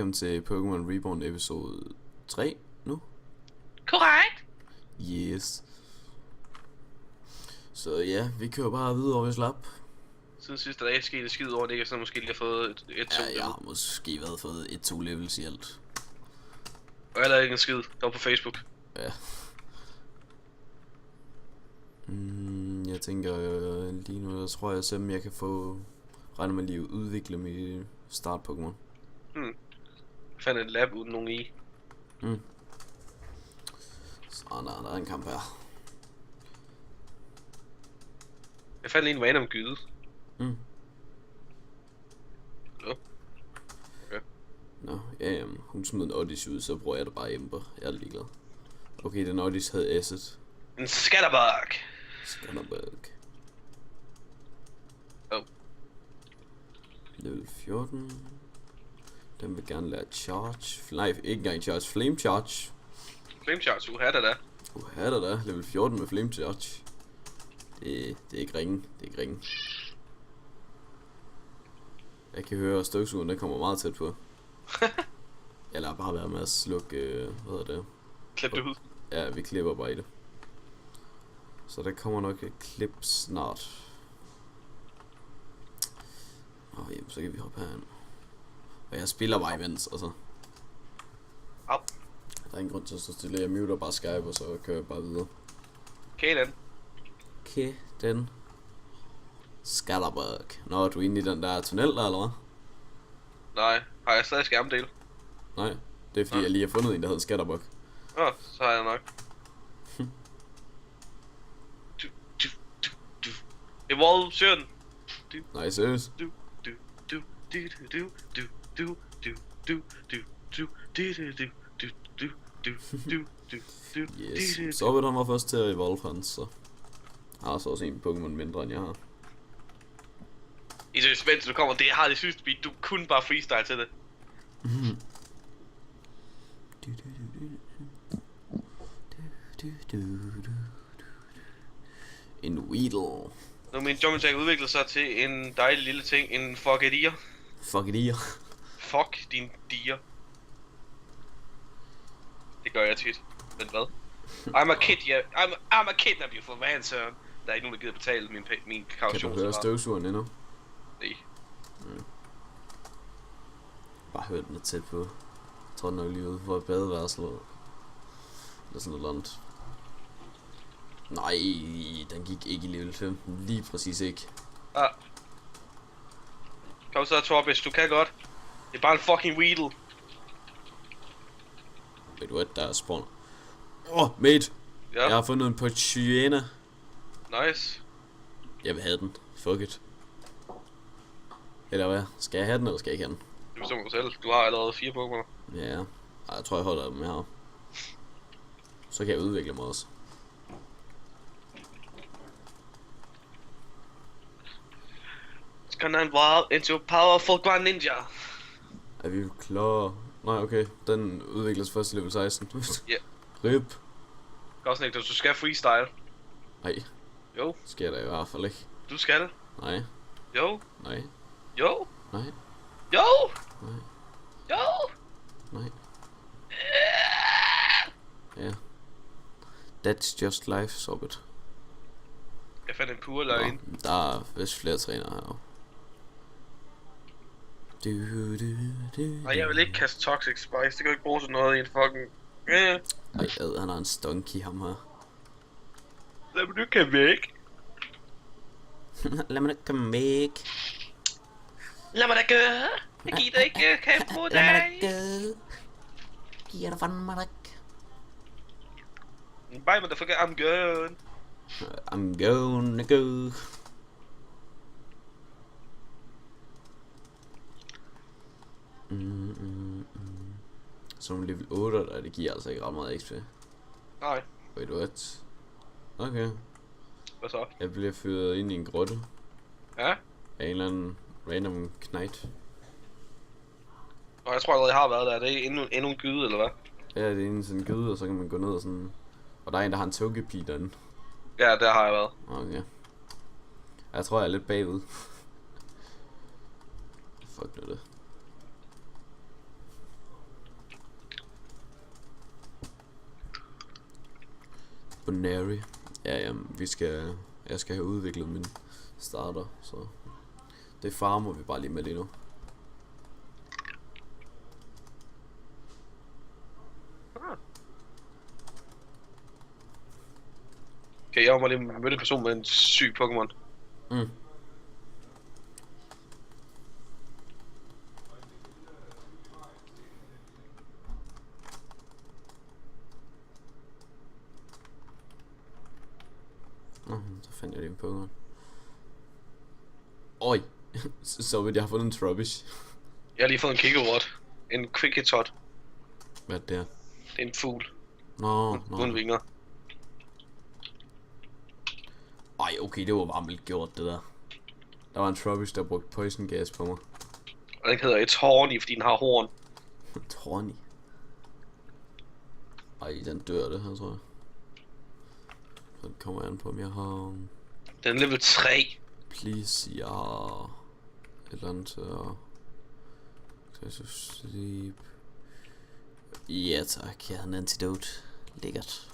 velkommen til Pokémon Reborn episode 3 nu. Korrekt. Yes. Så ja, vi kører bare videre over i slap. Siden sidste dag skete det skide over, det ikke så måske lige har fået et 2 Ja, jeg har måske fået 1-2 levels i alt. Og heller ikke en skid, der var på Facebook. Ja. Jeg tænker lige nu, der tror jeg simpelthen, jeg kan få regner med lige at udvikle mit start Pokémon. Jeg fandt et lab uden nogen i. Så der er en kamp her. Jeg fandt lige en random gyde. Nå, ja, hun smed en Odyssey ud, så bruger jeg det bare Ember. Jeg er ligeglad. Okay, den Odyssey havde Acid. En Scatterbug. Scatterbug. Oh. Level 14. Den vil gerne lære Charge. Nej, ikke engang Charge. Flame Charge. Flame Charge, uha da. Uha da. Level 14 med Flame Charge. Det er ikke ringe. Det er ikke ringe. Jeg kan høre, at støvsugeren den kommer meget tæt på. Jeg lader bare være med at slukke, hvad hedder det? Klip det ud. Ja, vi klipper bare i det. Så der kommer nok et klip snart. Jamen, så kan vi hoppe herind. Og jeg spiller bare imens, altså. Au. Der er ingen grund til at stå stille. Jeg muter bare Skype, og så kører jeg bare videre. Okay, den. Okay, den. Scatterbug. Nå, er du inde i den der tunnel der, eller hvad? Nej, har jeg stadig skærmdel? Nej, det er fordi, jeg lige har fundet en, der hedder Scatterbug. Så har jeg nok. Evolution. Nej, seriøst? Yes, så vil han var først til at evolve hans, så. Jeg har så også en Pokémon mindre, end jeg har. I det spændt, du kommer, det har det sidste beat, du kun bare freestyle til det. En Weedle. Nu min Jumping udvikler sig til en dejlig lille ting, en fuckadier. Fuckadier. Fuck din dier. Det gør jeg tit. Men hvad? I'm a kid, yeah. I'm a kidnap you for ransom. Der er ikke nogen, der gider betale min kaution. Kan du høre støvsugeren endnu? Nej. Bare hør den er tæt på. Jeg tror den er lige ude for et badeværelse eller sådan noget andet. Nej, den gik ikke i level 15. Lige præcis ikke. Kom så, Torbish, du kan godt. Det er bare en fucking Weedle. Ved du hvad, der er spawn. Mate. Ja. Jeg har fundet en Poochyena. Nice. Jeg vil have den. Fuck it. Eller hvad? Skal jeg have den, eller skal jeg ikke have den? Det bestemmer du selv. Du har allerede 4 Pokémon. Ja. Ej, jeg tror, jeg holder dem her. Så kan jeg udvikle mig også. It's gonna evolve into a powerful Grand Ninja. Er vi klar? Nej, okay. Den udvikles først i level 16. Ja. Rip. Godt sådan ikke, du skal freestyle. Nej. Jo. Sker der i hvert fald ikke. Du skal. Nej. Jo. Nej. Jo. Nej. Jo. Nej. Jo. Nej. Ja. That's just life, sobbet. Jeg fandt en pur løgn. Der er vist flere trænere her. Nej, jeg vil ikke kaste Toxic Spice. Det kan jo ikke bruge til noget i en fucking... Ej, han har en stunky, ham her. Lad mig nu komme væk. Lad mig da komme væk. Lad mig da gøre. Jeg gider ikke kæmpe på dig. Lad mig da gå. Giver dig fandme da. Bye, motherfucker, I'm gone. I'm gonna go. Som level 8, der det giver altså ikke ret meget XP. Nej. Wait, what? Okay. Hvad så? Jeg bliver fyret ind i en grotte. Ja? Af en eller anden random knight. Og jeg tror allerede, jeg har været der. Det er endnu en gyde, eller hvad? Ja, det er en sådan gyde, og så kan man gå ned og sådan... Og der er en, der har en togepi derinde. Ja, der har jeg været. Okay. Jeg tror, jeg er lidt bagud. Fuck nu det. Bonary. Ja, jamen, jeg skal have udviklet min starter, så det farmer vi bare lige med lige nu. Okay, jeg var lige mødt en person med en syg Pokémon. Mm. Så fandt jeg lige en Pokémon. Øj, så vidt jeg har fundet en Trubbish. Jeg har lige fået en Kikoroat. En Quicketot. Hvad er det der? Det er en fugl. Nå. Uden vinger. Ej, okay, det var bare vildt gjort, det der. Der var en Trubbish, der brugte poison gas på mig. Og den hedder et Horny, fordi den har horn. Horny. Ej, den dør det her, tror jeg. Den kommer an på, om jeg har... Den er level 3. Please, jeg har... Et eller andet til at... Try to sleep... Ja tak, jeg har en antidote. Lækkert.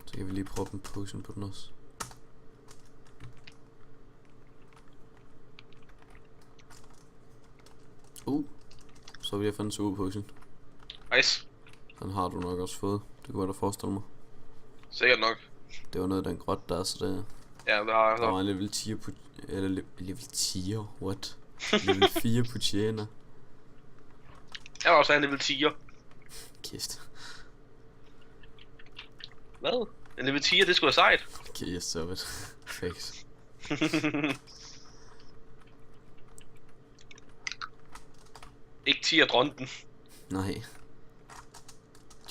Så kan vi lige prøve en potion på den også. Så vil jeg finde en super potion. Nice. Den har du nok også fået. Det kunne jeg da forestille mig. Sikkert nok. Det var noget af den grot der, så det... Ja, det har jeg Der var en level 10 på... Eller level 10, what? Level 4 på tjener. Jeg var også en level 10'er. Kæft. Hvad? En level 10'er, det skulle da sejt. Okay, jeg så det. Facts. Ikke 10'er dronten. Nej.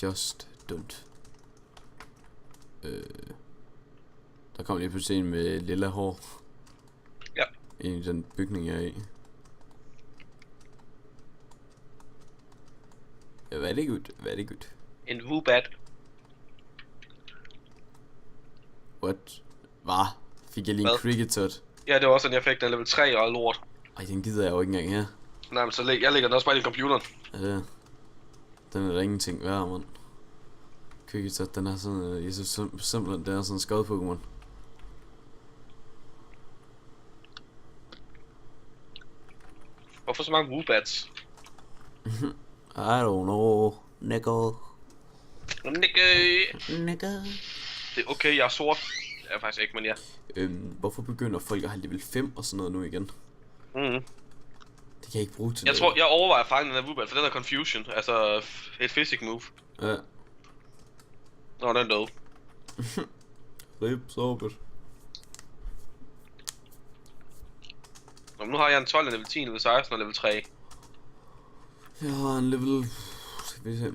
Just don't. Der kom lige pludselig en med lilla hår. Ja. I den bygning jeg er i. Ja, very good, very good. En Woobat. What? Hvad? Fik jeg lige en Cricketot? Ja, det var også sådan, jeg fik den level 3 og lort. Ej, den gider jeg jo ikke engang her. Nej, men så jeg lægger den også bare i computeren. Ja, det. Den er der ingenting værd, mand. Cricketot, den er sådan, jeg synes simpelthen, den er sådan en skade Pokémon. Hvorfor så mange Woobats? I don't know, nigga. Nigga. Det er okay, jeg er sort. Jeg er faktisk ikke, men ja. Hvorfor begynder folk at have level 5 og sådan noget nu igen? Det kan jeg ikke bruge til jeg tror, jeg overvejer at fange den her Woobat, for den er Confusion. Altså, et physic move. Ja. Nå, den er død. Rip, sorbet. Nå, nu har jeg en 12, en level 10, en level 16 og level 3. Jeg har en level... Skal vi se...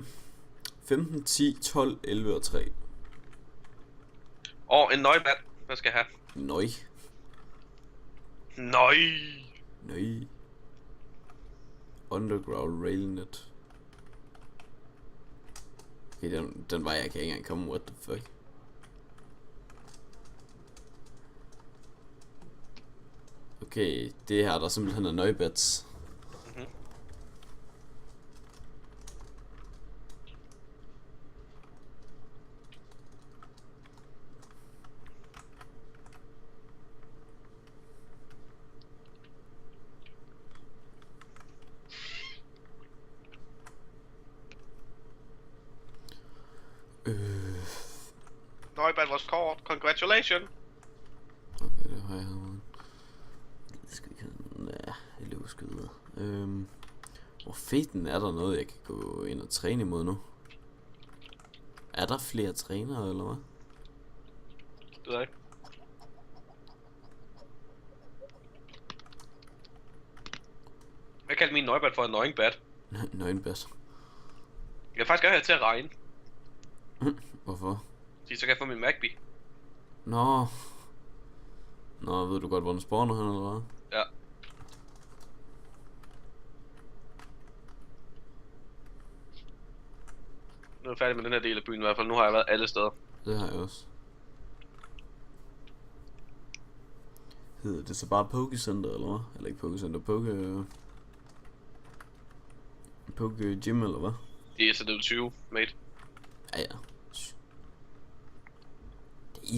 15, 10, 12, 11 og 3. Og en Noibat. Hvad skal jeg have? Nøj. Nøj. Nøj. Underground Railnet. Okay, den var jeg kan ikke engang komme. What the fuck? Okay, det her der simpelthen er Noibats. Noibat was caught. Congratulations. Okay, det har jeg haft. Det skal ikke have den der elevskyder. Hvor fedt er der noget jeg kan gå ind og træne imod nu? Er der flere trænere eller hvad? Det ved jeg ikke. Jeg kaldte min Noibat for en Nøgenbat. Nøgenbat. Jeg vil faktisk gerne have til at regne. Hvorfor? Så kan jeg få min Magby. Nå, ved du godt hvor den spawner hen eller hvad? Ja. Nu er jeg færdig med den her del af byen i hvert fald. Nu har jeg været alle steder. Det har jeg også. Hedder det så bare Pokecenter eller hvad? Eller ikke Pokecenter, Poke Gym eller hvad? Det er så level 20, mate. Ja.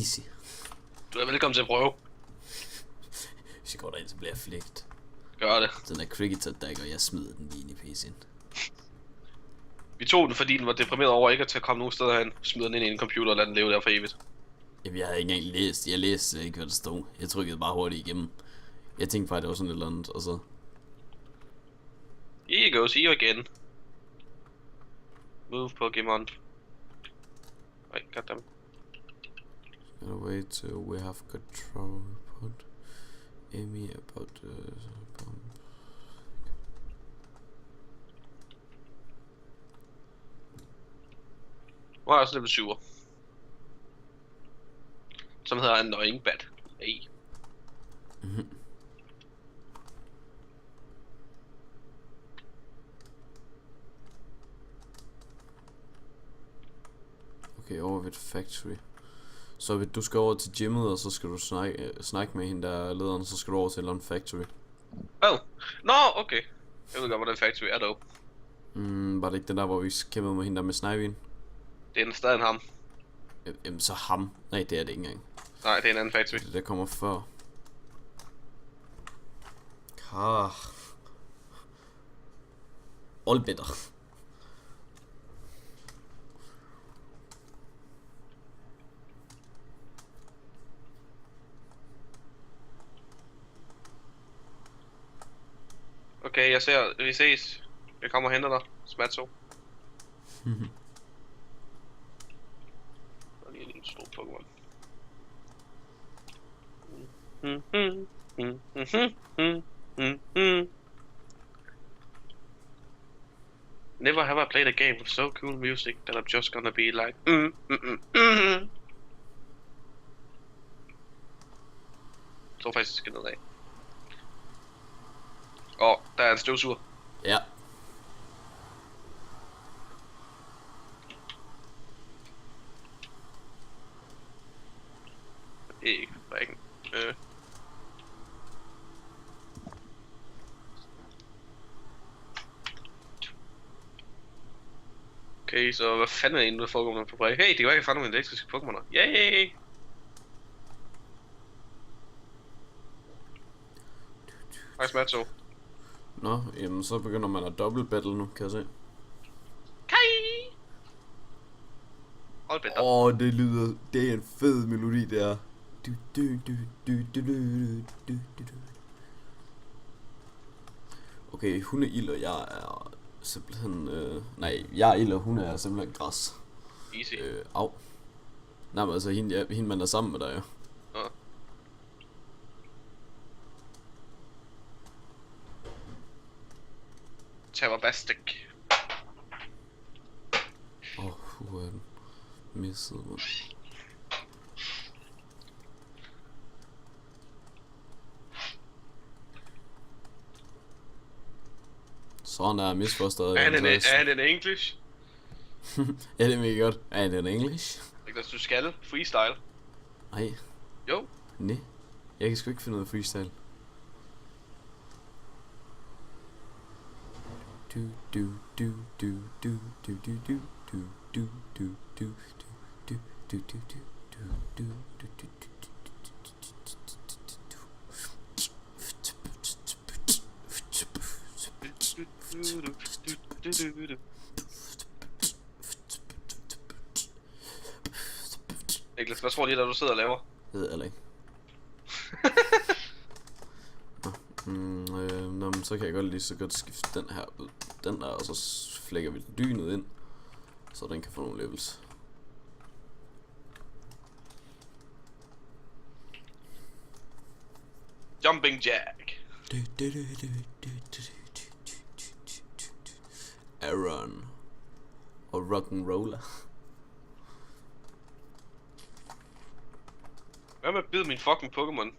Easy. Du er velkommen til at prøve. Hvis jeg går derind, så bliver jeg flægt. Gør det. Den der cricketer dækker, jeg smider den lige ind i PC'en. Vi tog den, fordi den var deprimeret over ikke at komme nogen steder hen. Smider den ind i en computer og lader den leve der for evigt. Jamen, jeg havde ikke engang læst. Jeg læste ikke, hvad der stod. Jeg trykkede bare hurtigt igennem. Jeg tænkte faktisk, det var sådan et eller andet, og så... Here goes you again. Move Pokemon. Wait, goddamn. Gotta wait till we have control report Amy about the bomb. Nu har jeg også level 7. Som hedder Annoying Bat. Hey. Okay, over ved Factory. Så du skal over til gymmet, og så skal du snakke med hende, der er lederen, så skal du over til London Factory. Oh, no, okay. Jeg ved godt, hvordan Factory er dog. Var det ikke den der, hvor vi kæmpede med hende der med snivien? Det er stadig en ham. Jamen så ham. Nej, det er det ikke engang. Nej, det er en anden Factory. Det der kommer før. Kar. All better. Okay, jeg ser, vi ses. Jeg kommer og henter dig, Smatso. Der er lige en stor Pokémon. Never have I played a game with so cool music that I'm just gonna be like Jeg tror faktisk, jeg skal nedad. Der er en støvsuger. Ja. Ikke, der er ikke. Okay, så hvad fanden er det egentlig, der foregår på bræk? Hey, det kan være, jeg fandt nogle elektriske Pokémoner. Yay! Hej, Smatso. Nå, jamen så begynder man at double battle nu, kan jeg se. Kai! Hold bedre. Det er en fed melodi, det er. Okay, hun er ild, og jeg er simpelthen, nej, jeg er ild, og hun er simpelthen græs. Easy. Au. Nej, men altså, hende man er sammen med dig, jo. Ja. Terrabastic. Hvor er den misset, man. Sådan er misforstået. And in English. Ja, det er mega godt. And in English. Ikke, du skal freestyle. Nej. Jo. Nej. Jeg kan sgu ikke finde ud af freestyle. Niklas, hvad tror du, der du sidder og laver? Det ved jeg ikke. Nå, men så kan jeg godt lige så godt skifte den her ud. Den der, og så flækker vi dynet ind, så den kan få nogle levels. Jumping Jack. Aaron og Rock'n'Roller. Hvad med at bide min fucking Pokémon?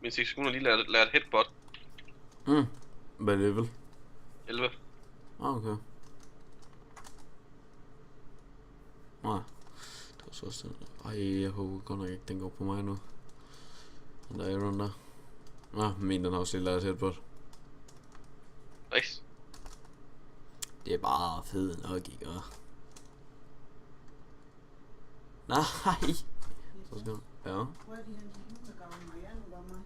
Min 6 sekunder lige lært headbutt. Hvad level? 11. Okay. Nej. Det var så også den. Ej, jeg håber godt nok ikke, den går på mig nu. Den der Aaron der. Nå, min den har også lige lært headbutt. Og Nice. Det er bare fedt nok, ikke? Nej. Så skal du. Ja. Hvor er de hen til julegaven? Marianne var mig.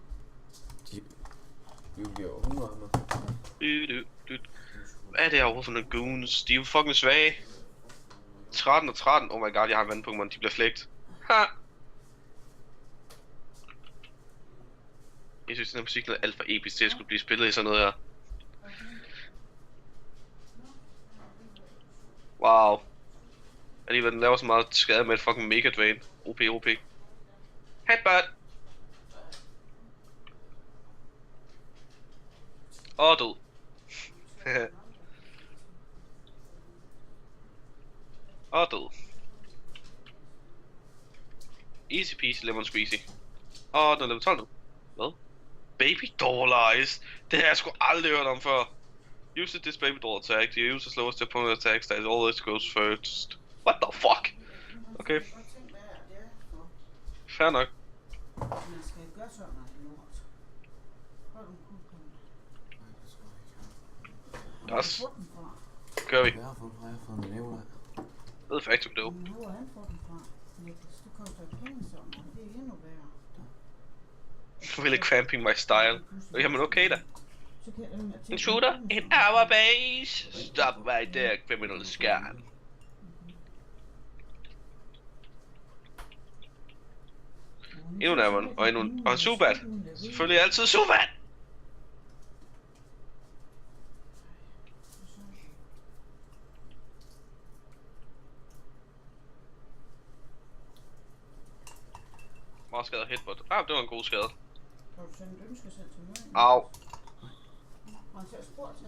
Yu-Gi-Oh! Hun var med. Hvad er det overhovedet for nogle goons? De er jo fucking svage. 13 og 13. Oh my god, jeg har en vand Pokémon. De bliver flægt. Ha! Jeg synes, den her musik er alt for episk til at skulle blive spillet i sådan noget her. Wow. Alligevel, den laver så meget skade med et fucking Mega Drain. OP. Headbutt! Død. Død. Easy peasy lemon squeezy. Den er level 12 nu. Hvad? Baby doll eyes. Det har jeg sgu aldrig hørt om før. Use this baby doll attack. You use the slowest opponent attacks that always goes first. What the fuck? Okay. Fair nok. Man skal gøre sådan noget lort. Hvor er du kun på? Yes. Kører vi. Jeg har fået en elev af. Ved faktisk om det er. Hvor har han fået den fra? Det koster penge sådan noget. Det er endnu værre. Really cramping my style. Jamen okay da. Så kan jeg Intruder in our base. Stop right there, criminal scum. Endnu nærmere, og endnu... Og Zubat. Selvfølgelig altid Zubat. Meget skade hitbot. Det var en god skade. Har du sendt et ønskesæt til mig? Au. Har han selv spurgt til?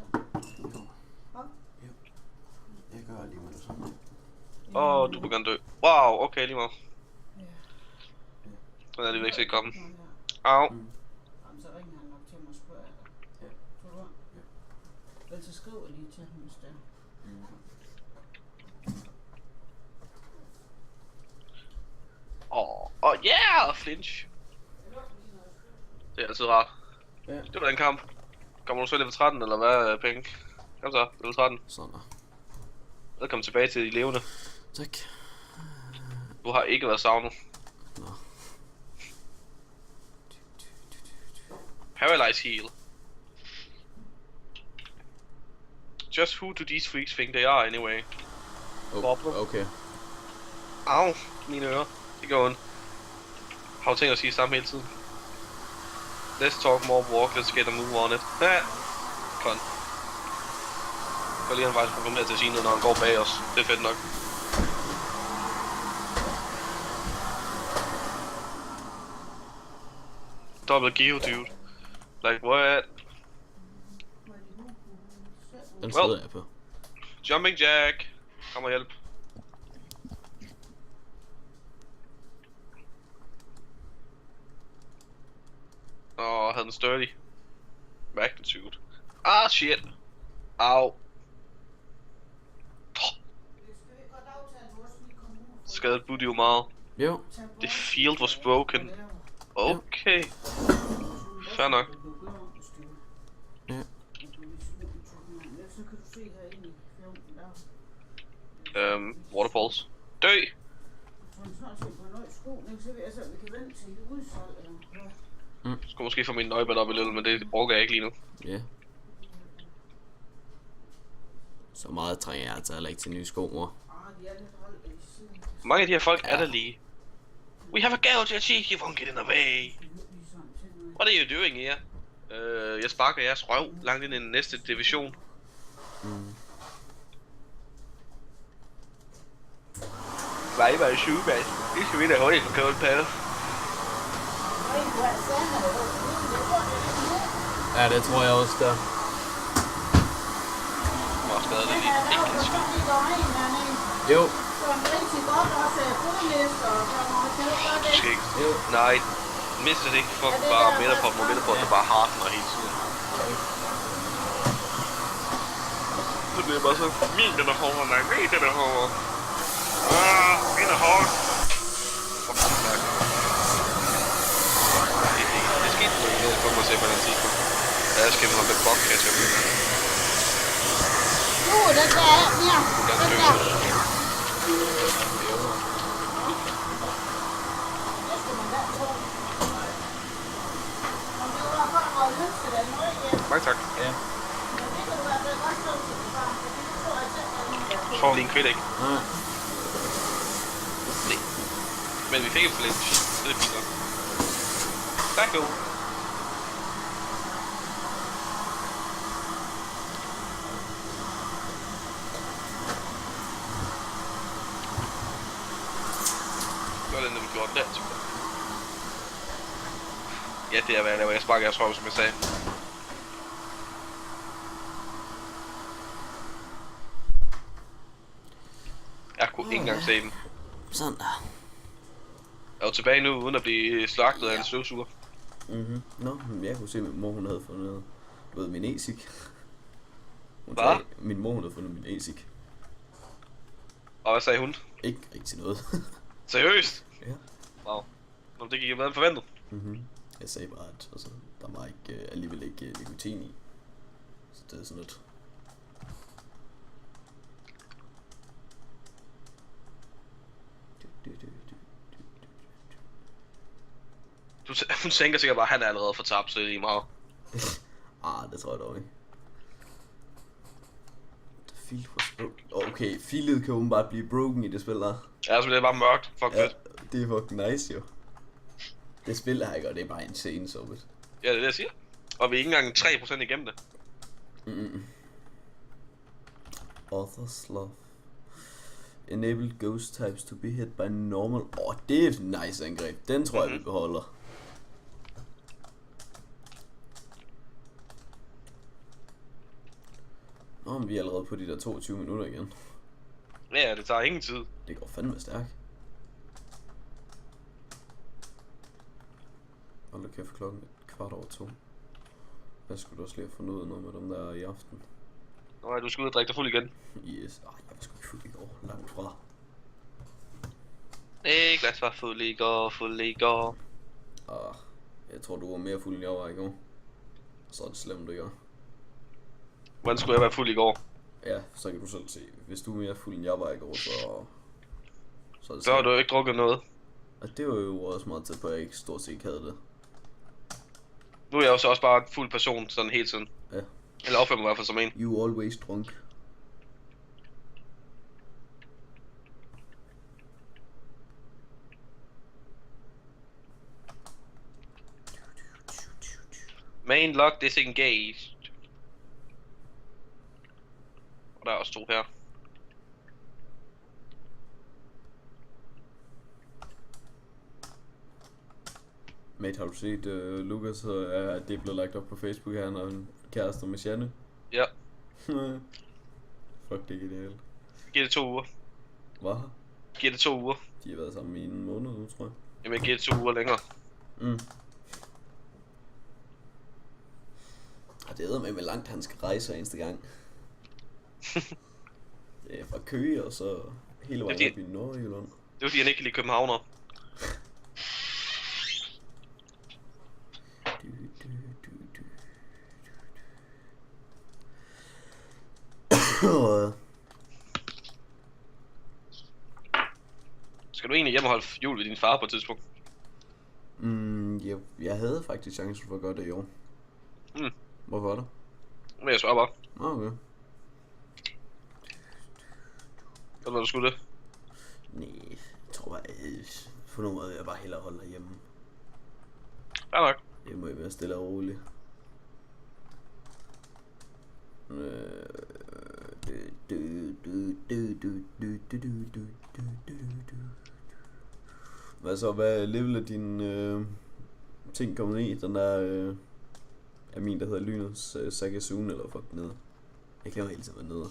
Jeg gør lige med det sådan. Du vil gerne dø. Wow, okay, lige meget. Ja. Den er lige væk til at komme. Au. Jamen, så ringer han nok til mig og spørger dig. Ja. Tror du? Ja. Vel, så skriver jeg lige til ham, hvis det er. Yeah, flinch. Det er altid rart. Ja. Det var den kamp. Kommer du så level 13, eller hvad, Penge? Kom så, level 13. Sådan der. Velkommen tilbage til de levende. Tak. Du har ikke været savnet. Nå. Paralyze heal. Just who do these freaks think they are anyway? Okay. Au, mine ører. Det går ondt. Har du tænkt at sige samme hele tiden? Let's talk more walk, let's get a move on it. Ja. Kon. Jeg kan lige han faktisk programmeret til at sige noget, når han går bag os. Det er fedt nok. Double Geo, dude. Like what? Den sidder jeg på. Jumping Jack. Kom og hjælp. Havde den sturdy. Magnitude. Shit. Au. Skadet Buddy jo meget. Jo. The field was broken. Okay. Fair nok. Ja. Waterfalls. Dø! Skulle måske få min nøjbad op i løbet, men det orker jeg ikke lige nu. Ja. Så meget trænger jeg altså heller ikke til nye sko, mor. Mange af de her folk er der lige. We have a girl to achieve, you won't get in the way. What are you doing here? Jeg sparker jeres røv langt ind i den næste division. Bye bye Zubat. Det skal vi da hurtigt for Cold Pal. Ja, det tror jeg også der. Hvor skadet det lige. Jo. Du skal ikke. Nej. Mindst det ikke fuck bare midterpop mod midterpop, der bare hardener hele tiden. Det bliver bare så min den er hårdere, nej, min den er hårdere. Min er hård. Det skete jo ikke, jeg kommer til at se på den tidspunkt. Jeg skal mig med bokkasse. Den der er mere. Den der. Det skal man da tro. Om det var for at lytte til den måde igen. Mange tak. Ja. Men det kan du i hvert fald godt stå til det far. For det tror jeg selv, at Du får lige en kvitt, ikke? Nej. Nej. Men vi fik en flinch. Det er fint nok. Tak, jo. Det var den, der vi gjorde der, tror jeg. Ja, det er hvad jeg laver. Jeg sparker jeres røv, som jeg sagde. Jeg kunne ikke engang se den. Sådan der. Jeg er jo tilbage nu, uden at blive slagtet af en støvsuger. Mhm. Nå, men jeg kunne se, at min mor hun havde fundet, du ved, min esik. Hvad? Min mor hun havde fundet min esik. Og hvad sagde hun? Ikke rigtig noget. Seriøst? Ja. Wow. Nå, det gik jo bedre end forventet. Mhm. Jeg sagde bare, at altså, der var ikke, alligevel ikke nikotin i. Så det er sådan lidt. Hun tænker sikkert bare, at han er allerede fortabt, så det er lige meget. Det tror jeg dog ikke. Fil was broken. Okay, filet kan åbenbart blive broken i det spil der. Ja, så det er bare mørkt. Fuck Ja, fedt. det er fucking nice jo. Det spil her ikke, og det er bare insane så vidt. Ja, det er det, jeg siger. Og vi er ikke engang 3% igennem det. Author's love. Enable ghost types to be hit by normal. Det er et nice angreb. Den tror jeg, vi beholder. Nå, men vi er allerede på de der 22 minutter igen. Ja, det tager ingen tid. Det går fandme stærkt. Hold da kæft, klokken er 2:15. Jeg skulle også lige have fundet ud af noget med dem der i aften. Nå, du skal ud og drikke dig fuld igen. Yes. Jeg var sgu ikke fuld i går. Langt fra. Niklas var fuld i går, fuld i går. Jeg tror, du var mere fuld end jeg var i går. Så er det slemt, det gør. Hvordan skulle jeg være fuld i går? Ja, så kan du selv se. Hvis du er mere fuld end jeg var i går, så er det Så har slemt. du ikke drukket noget. Og det var jo også meget tæt på, at jeg ikke stort set ikke havde det. Nu er jeg jo så også bare en fuld person, sådan hele tiden. Ja. Eller opfører mig i hvert fald som en. You always drunk. Main lock disengaged. Og der er også to her. Mate, har du set Lukas, at det er blevet lagt op på Facebook, han og en kæreste med Janne? Ja. Fuck, det er genialt. Giv det 2 uger. Hvad? Giv det 2 uger. De har været sammen i en måned nu, tror jeg. Jamen, jeg giver det 2 uger længere. Og det er med langt han skal rejse hver eneste gang. Det er fra Køge og så hele vejen op i Nordjylland. Det er fordi, han ikke kan lide københavner. Skal du egentlig hjem og holde jul ved din far på et tidspunkt? Jeg havde faktisk chancen for at gøre det i år. Hvorfor er det? Men jeg spørger bare. Okay. Hvad var du skulle det? Nej, jeg tror bare, på nogen måde jeg bare hellere holde derhjemme. Ja nok. Det må jo være stille og roligt. Hvad så, hvad level er din ting kommet i? Den der er min, der hedder Lynets Sagasun, eller fuck nede. Jeg glemmer hele tiden, hvad nede.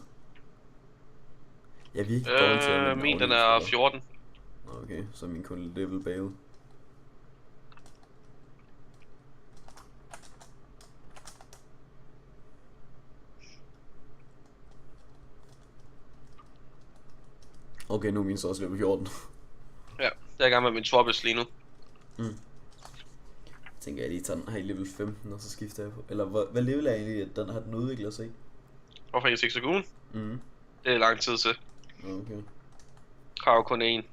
Jeg er virkelig dårlig til at min den er 14. Okay, så er min kun level bagud. Okay, nu er min så også level 14. Ja, jeg er i gang med min Swabbes lige nu. Jeg tænker, jeg lige tager den her i level 15, og så skifter jeg på. Eller hvad level er egentlig, at den har den udviklet sig i? Hvorfor ikke 6 ugen? Mhm. Det er lang tid til. Okay. Har jo kun én.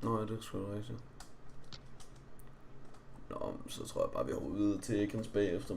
Nå, ja, det er sgu da rigtigt. Nå, så tror jeg bare, vi hopper videre til Ekans bagefter.